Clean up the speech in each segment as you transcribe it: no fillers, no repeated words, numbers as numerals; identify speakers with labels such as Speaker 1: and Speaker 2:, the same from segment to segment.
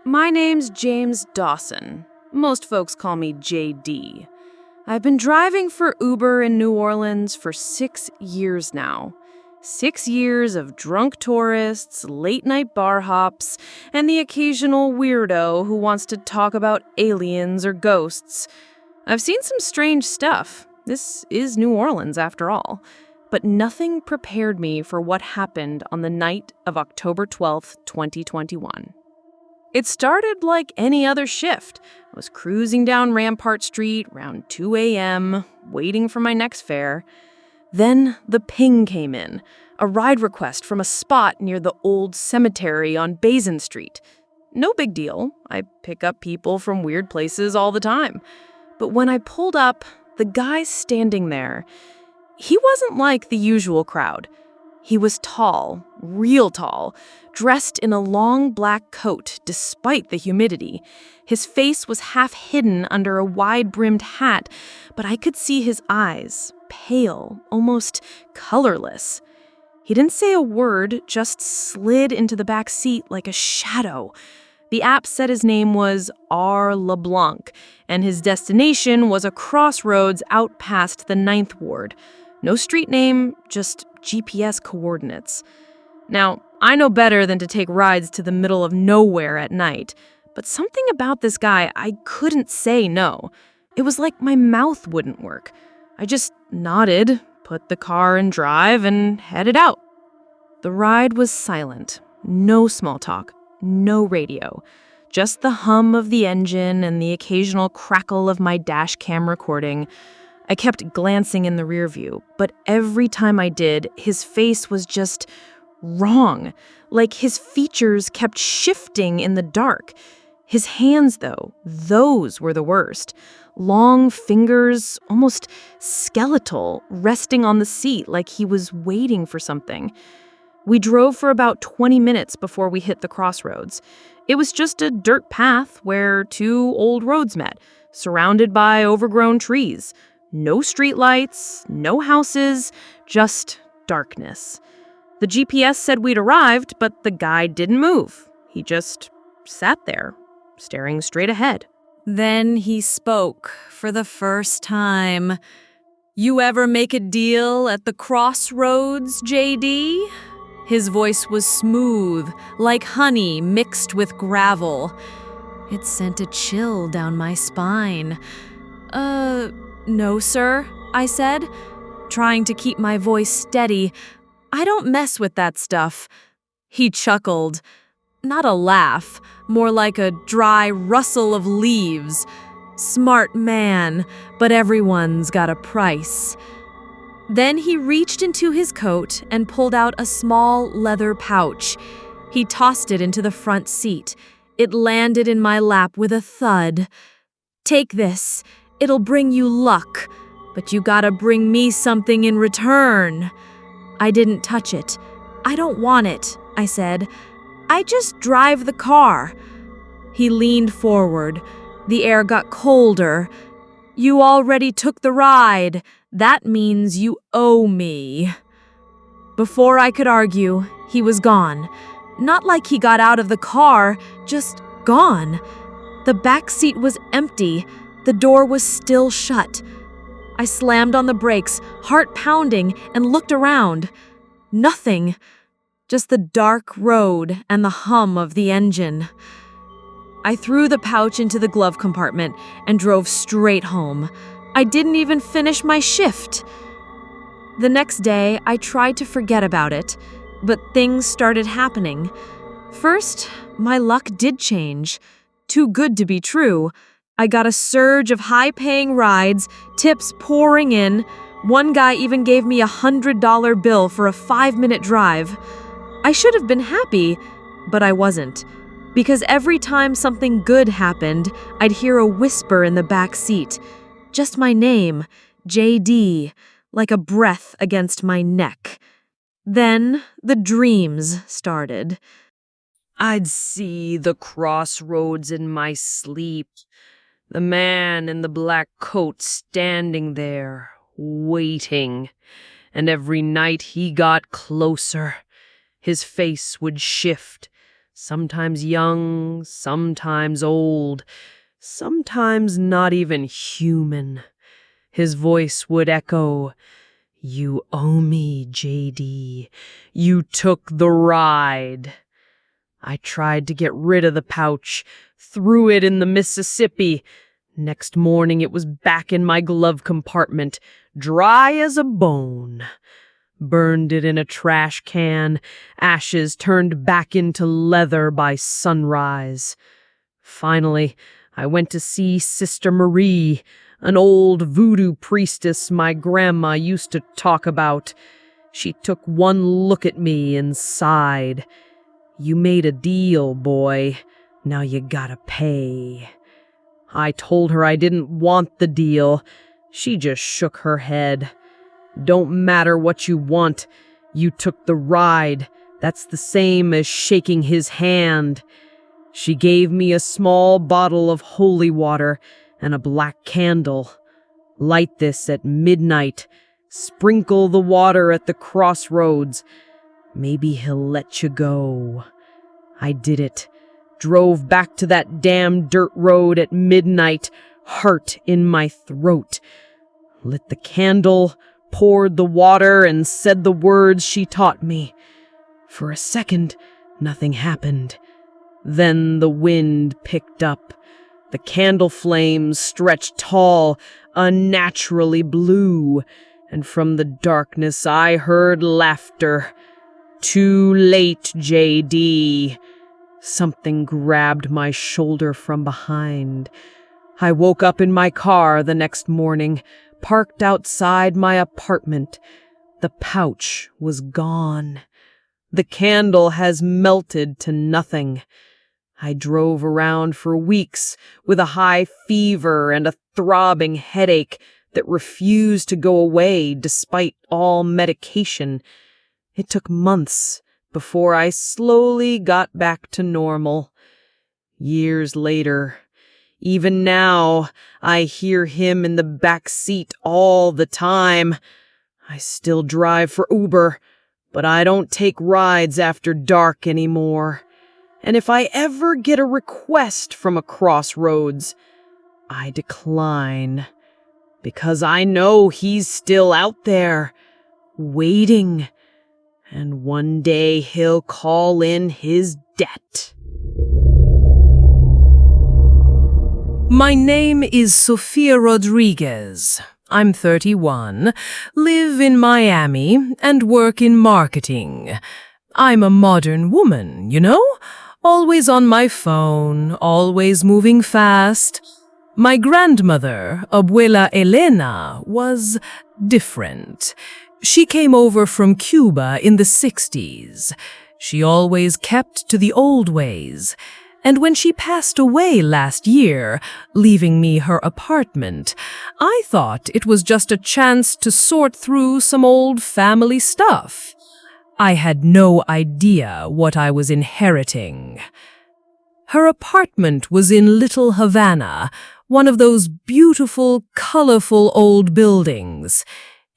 Speaker 1: My name's James Dawson. Most folks call me JD. I've been driving for Uber in New Orleans for 6 years now. 6 years of drunk tourists, late-night bar hops, and the occasional weirdo who wants to talk about aliens or ghosts. I've seen some strange stuff. This is New Orleans, after all. But nothing prepared me for what happened on the night of October 12th, 2021. It started like any other shift. I was cruising down Rampart Street around 2 a.m., waiting for my next fare. Then the ping came in, a ride request from a spot near the old cemetery on Bazin Street. No big deal. I pick up people from weird places all the time. But when I pulled up, the guy standing there, he wasn't like the usual crowd. He was tall, real tall, dressed in a long black coat despite the humidity. His face was half hidden under a wide-brimmed hat, but I could see his eyes, pale, almost colorless. He didn't say a word, just slid into the back seat like a shadow. The app said his name was R. LeBlanc, and his destination was a crossroads out past the Ninth Ward. No street name, just GPS coordinates. Now, I know better than to take rides to the middle of nowhere at night, but something about this guy, I couldn't say no. It was like my mouth wouldn't work. I just nodded, put the car in drive, and headed out. The ride was silent. No small talk, no radio. Just the hum of the engine and the occasional crackle of my dash cam recording. I kept glancing in the rear view, but every time I did, his face was just wrong. Like his features kept shifting in the dark. His hands, though, those were the worst. Long fingers, almost skeletal, resting on the seat like he was waiting for something. We drove for about 20 minutes before we hit the crossroads. It was just a dirt path where two old roads met, surrounded by overgrown trees. No streetlights, no houses, just darkness. The GPS said we'd arrived, but the guy didn't move. He just sat there, staring straight ahead.
Speaker 2: Then he spoke for the first time. "You ever make a deal at the crossroads, JD?" His voice was smooth, like honey mixed with gravel. It sent a chill down my spine. No, sir," I said, trying to keep my voice steady. "I don't mess with that stuff." He chuckled. Not a laugh, more like a dry rustle of leaves. Smart man, but everyone's got a price. Then he reached into his coat and pulled out a small leather pouch. He tossed it into the front seat. It landed in my lap with a thud. "Take this. It'll bring you luck, but you gotta bring me something in return." I didn't touch it. "I don't want it," I said. "I just drive the car." He leaned forward. The air got colder. "You already took the ride. That means you owe me." Before I could argue, he was gone. Not like he got out of the car, just gone. The back seat was empty. The door was still shut. I slammed on the brakes, heart pounding, and looked around. Nothing. Just the dark road and the hum of the engine. I threw the pouch into the glove compartment and drove straight home. I didn't even finish my shift. The next day, I tried to forget about it, but things started happening. First, my luck did change. Too good to be true. I got a surge of high-paying rides, tips pouring in. One guy even gave me a $100 bill for a 5-minute drive. I should have been happy, but I wasn't. Because every time something good happened, I'd hear a whisper in the back seat. Just my name, JD, like a breath against my neck. Then the dreams started.
Speaker 1: I'd see the crossroads in my sleep. The man in the black coat standing there, waiting. And every night he got closer. His face would shift. Sometimes young, sometimes old, sometimes not even human. His voice would echo, "You owe me, JD. You took the ride." I tried to get rid of the pouch, threw it in the Mississippi. Next morning it was back in my glove compartment, dry as a bone. Burned it in a trash can, ashes turned back into leather by sunrise. Finally, I went to see Sister Marie, an old voodoo priestess my grandma used to talk about. She took one look at me and sighed. "You made a deal, boy. Now you gotta pay." I told her I didn't want the deal. She just shook her head. "Don't matter what you want. You took the ride. That's the same as shaking his hand." She gave me a small bottle of holy water and a black candle. "Light this at midnight. Sprinkle the water at the crossroads. Maybe he'll let you go." I did it. Drove back to that damn dirt road at midnight, heart in my throat. Lit the candle, poured the water, and said the words she taught me. For a second, nothing happened. Then the wind picked up. The candle flames stretched tall, unnaturally blue, and from the darkness I heard laughter. "Too late, JD." Something grabbed my shoulder from behind. I woke up in my car the next morning, parked outside my apartment. The pouch was gone. The candle has melted to nothing. I drove around for weeks with a high fever and a throbbing headache that refused to go away despite all medication. It took months before I slowly got back to normal. Years later, even now, I hear him in the back seat all the time. I still drive for Uber, but I don't take rides after dark anymore. And if I ever get a request from a crossroads, I decline, because I know he's still out there, waiting, and one day he'll call in his debt.
Speaker 3: My name is Sofia Rodriguez. I'm 31, live in Miami, and work in marketing. I'm a modern woman, you know? Always on my phone, always moving fast. My grandmother, Abuela Elena, was different. She came over from Cuba in the 60s. She always kept to the old ways. And when she passed away last year, leaving me her apartment, I thought it was just a chance to sort through some old family stuff. I had no idea what I was inheriting. Her apartment was in Little Havana, one of those beautiful, colorful old buildings.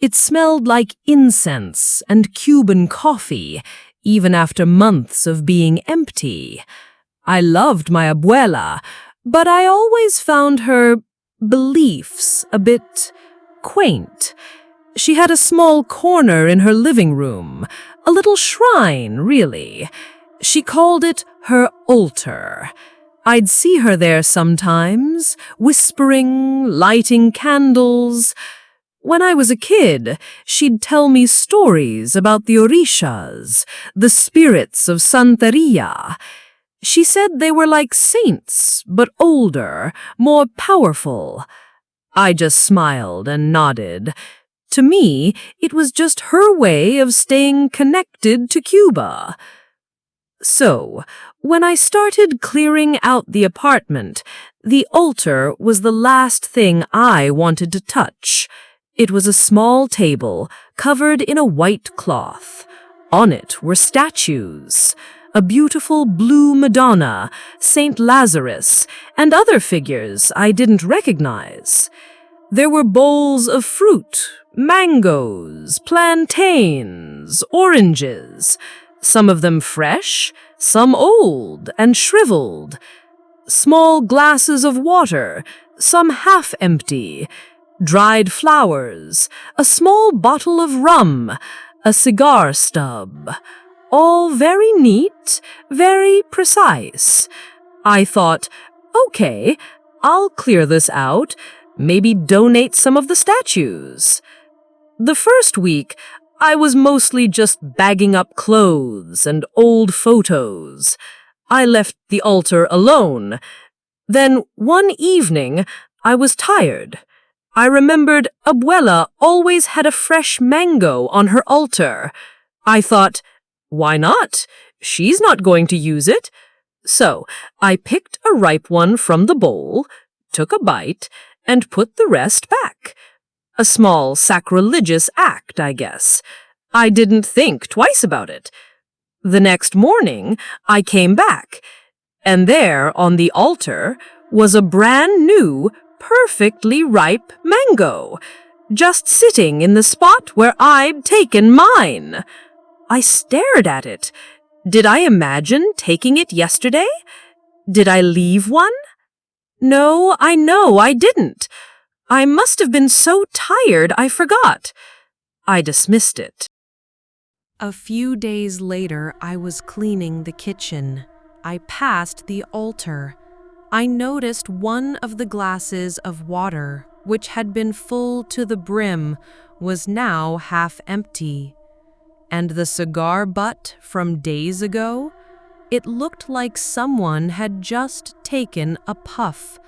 Speaker 3: It smelled like incense and Cuban coffee, even after months of being empty. I loved my abuela, but I always found her beliefs a bit quaint. She had a small corner in her living room, a little shrine, really. She called it her altar. I'd see her there sometimes, whispering, lighting candles. When I was a kid, she'd tell me stories about the Orishas, the spirits of Santeria. She said they were like saints, but older, more powerful. I just smiled and nodded. To me, it was just her way of staying connected to Cuba. So, when I started clearing out the apartment, the altar was the last thing I wanted to touch. It was a small table covered in a white cloth. On it were statues. A beautiful blue Madonna, Saint Lazarus, and other figures I didn't recognize. There were bowls of fruit, mangoes, plantains, oranges, some of them fresh, some old and shriveled. Small glasses of water, some half empty. Dried flowers, a small bottle of rum, a cigar stub. All very neat, very precise. I thought, okay, I'll clear this out, maybe donate some of the statues. The first week, I was mostly just bagging up clothes and old photos. I left the altar alone. Then one evening, I was tired. I remembered Abuela always had a fresh mango on her altar. I thought, why not? She's not going to use it. So I picked a ripe one from the bowl, took a bite, and put the rest back. A small sacrilegious act, I guess. I didn't think twice about it. The next morning, I came back, and there on the altar was a brand new, perfectly ripe mango, just sitting in the spot where I'd taken mine. I stared at it. Did I imagine taking it yesterday? Did I leave one? No, I know I didn't. I must have been so tired I forgot. I dismissed it.
Speaker 2: A few days later, I was cleaning the kitchen. I passed the altar. I noticed one of the glasses of water, which had been full to the brim, was now half empty. And the cigar butt from days ago? It looked like someone had just taken a puff.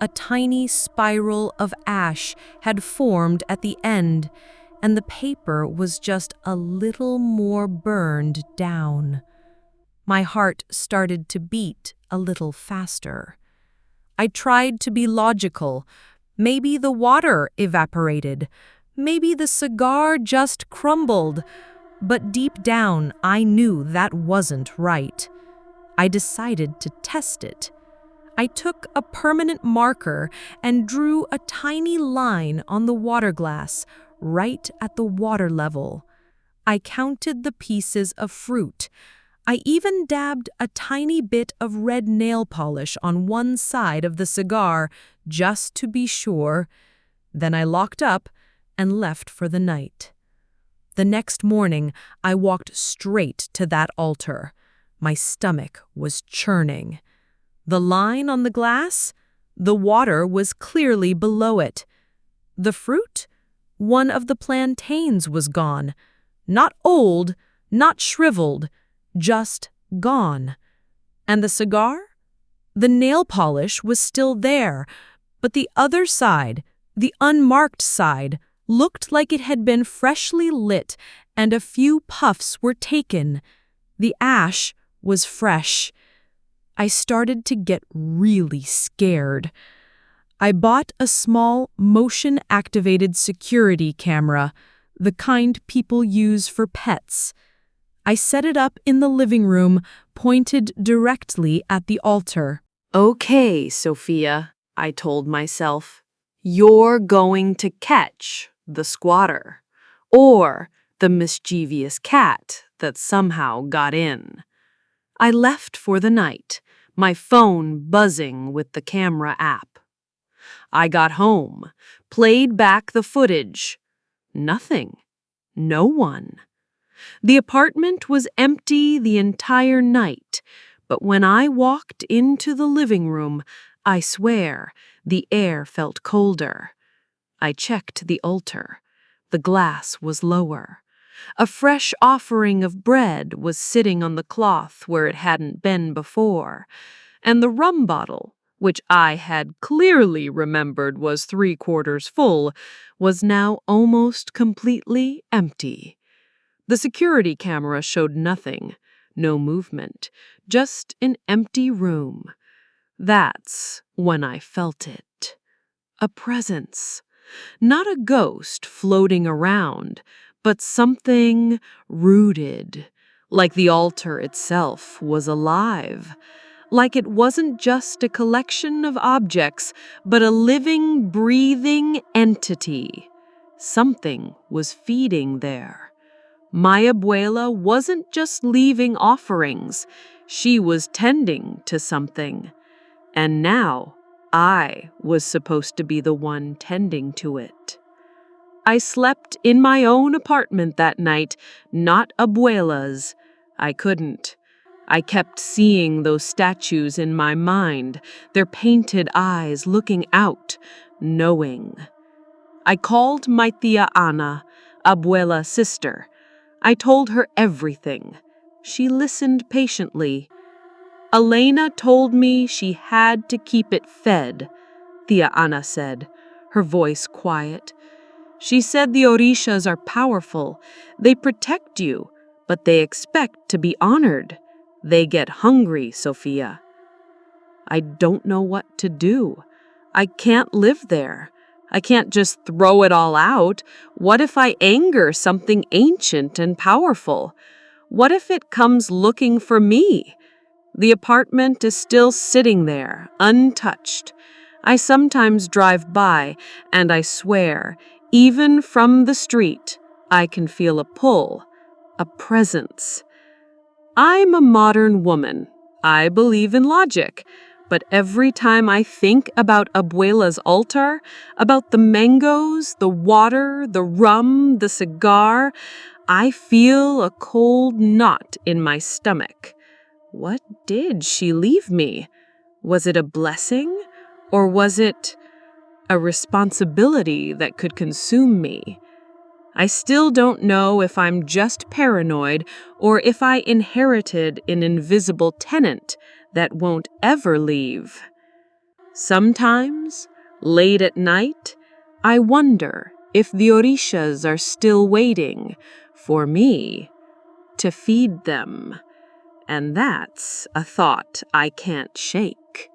Speaker 2: A tiny spiral of ash had formed at the end, and the paper was just a little more burned down. My heart started to beat a little faster. I tried to be logical. Maybe the water evaporated. Maybe the cigar just crumbled. But deep down, I knew that wasn't right. I decided to test it. I took a permanent marker and drew a tiny line on the water glass, right at the water level. I counted the pieces of fruit. I even dabbed a tiny bit of red nail polish on one side of the cigar, just to be sure. Then I locked up and left for the night. The next morning, I walked straight to that altar. My stomach was churning. The line on the glass? The water was clearly below it. The fruit? One of the plantains was gone. Not old, not shriveled, just gone. And the cigar? The nail polish was still there, but the other side, the unmarked side, looked like it had been freshly lit and a few puffs were taken. The ash was fresh. I started to get really scared. I bought a small motion-activated security camera, the kind people use for pets. I set it up in the living room, pointed directly at the altar.
Speaker 1: Okay, Sophia, I told myself. You're going to catch the squatter, or the mischievous cat that somehow got in. I left for the night, my phone buzzing with the camera app. I got home, played back the footage. Nothing. No one. The apartment was empty the entire night, but when I walked into the living room, I swear, the air felt colder. I checked the altar. The glass was lower. A fresh offering of bread was sitting on the cloth where it hadn't been before, and the rum bottle, which I had clearly remembered was 3/4 full, was now almost completely empty. The security camera showed nothing, no movement, just an empty room. That's when I felt it. A presence. Not a ghost floating around, but something rooted, like the altar itself was alive, like it wasn't just a collection of objects, but a living, breathing entity. Something was feeding there. My abuela wasn't just leaving offerings. She was tending to something, and now I was supposed to be the one tending to it. I slept in my own apartment that night, not Abuela's. I couldn't. I kept seeing those statues in my mind, their painted eyes looking out, knowing. I called my tia Ana, Abuela's sister. I told her everything. She listened patiently. Elena told me she had to keep it fed, Tia Ana said, her voice quiet. She said the Orishas are powerful. They protect you, but they expect to be honored. They get hungry, Sophia. I don't know what to do. I can't live there. I can't just throw it all out. What if I anger something ancient and powerful? What if it comes looking for me? The apartment is still sitting there, untouched. I sometimes drive by, and I swear, even from the street, I can feel a pull, a presence. I'm a modern woman. I believe in logic. But every time I think about Abuela's altar, about the mangoes, the water, the rum, the cigar, I feel a cold knot in my stomach. What did she leave me? Was it a blessing? Or was it a responsibility that could consume me? I still don't know if I'm just paranoid or if I inherited an invisible tenant that won't ever leave. Sometimes, late at night, I wonder if the Orishas are still waiting for me to feed them. And that's a thought I can't shake.